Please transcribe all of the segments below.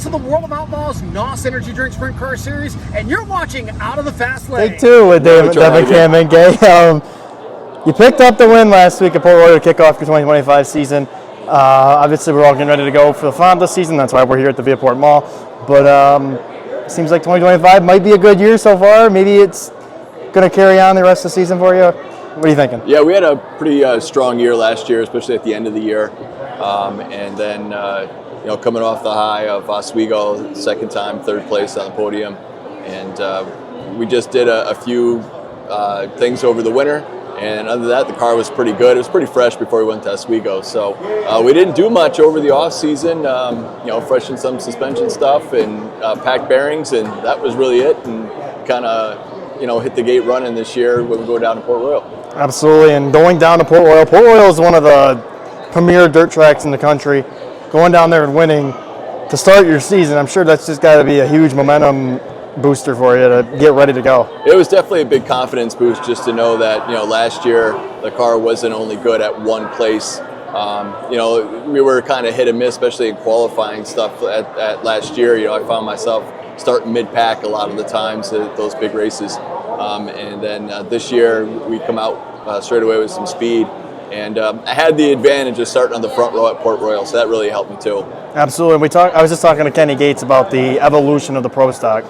Chris of the World of Outlaws NOS Energy Drink Sprint Car Series, and you're watching Out of the Fast Lane. Take two with Devon Camenga. You picked up the win last week at Port Royal to kick off your 2025 season. Obviously, we're all getting ready to go for the Fonda season. That's why we're here at the Viaport Mall. But it seems like 2025 might be a good year so far. Maybe it's going to carry on the rest of the season for you. What are you thinking? Yeah, we had a pretty strong year last year, especially at the end of the year. And then, coming off the high of Oswego, second time, third place on the podium. And we just did a few things over the winter. And other than that, the car was pretty good. It was pretty fresh before we went to Oswego. So we didn't do much over the off season, freshened some suspension stuff and packed bearings, and that was really it. And kind of, hit the gate running this year when we go down to Port Royal. Absolutely, and going down to Port Royal is one of the premier dirt tracks in the country. Going down there and winning to start your season, I'm sure that's just got to be a huge momentum booster for you to get ready to go. It was definitely a big confidence boost just to know that, last year the car wasn't only good at one place. We were kind of hit and miss, especially in qualifying stuff at last year. I found myself starting mid-pack a lot of the times at those big races. And then this year we come out straight away with some speed. And I had the advantage of starting on the front row at Port Royal, so that really helped me too. Absolutely. I was just talking to Kenny Gates about the evolution of the Pro Stock.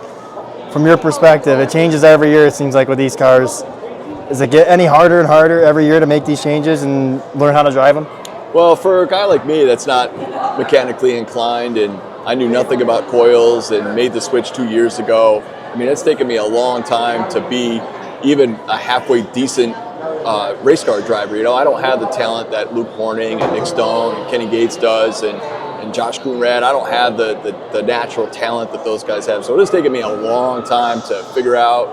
From your perspective, it changes every year, it seems like, with these cars. Does it get any harder and harder every year to make these changes and learn how to drive them? Well, for a guy like me that's not mechanically inclined, and I knew nothing about coils and made the switch 2 years ago, it's taken me a long time to be even a halfway decent race car driver. I don't have the talent that Luke Horning and Nick Stone and Kenny Gates does, and Josh Coonrad. I don't have the natural talent that those guys have. So it has taken me a long time to figure out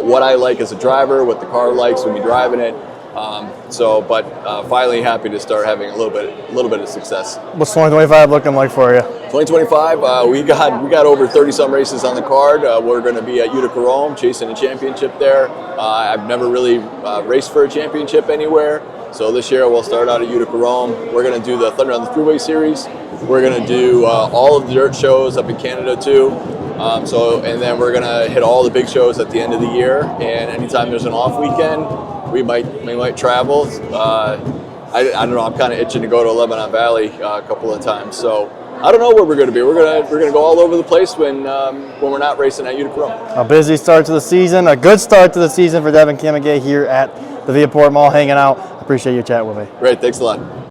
what I like as a driver, what the car likes when you're driving it. But finally happy to start having a little bit of success. What's 2025 looking like for you? 2025, we got over 30-some races on the card. We're going to be at Utica Rome chasing a championship there. I've never really raced for a championship anywhere. So this year we'll start out at Utica Rome. We're going to do the Thunder on the Thruway Series. We're going to do all of the dirt shows up in Canada too. And then we're going to hit all the big shows at the end of the year. And anytime there's an off weekend, we might travel. I don't know. I'm kind of itching to go to Lebanon Valley a couple of times. So I don't know where we're going to be. We're going to go all over the place when we're not racing at Utica Rome. A busy start to the season. A good start to the season for Devon Camenga here at the Viaport Mall, hanging out. Appreciate you chatting with me. Great. Thanks a lot.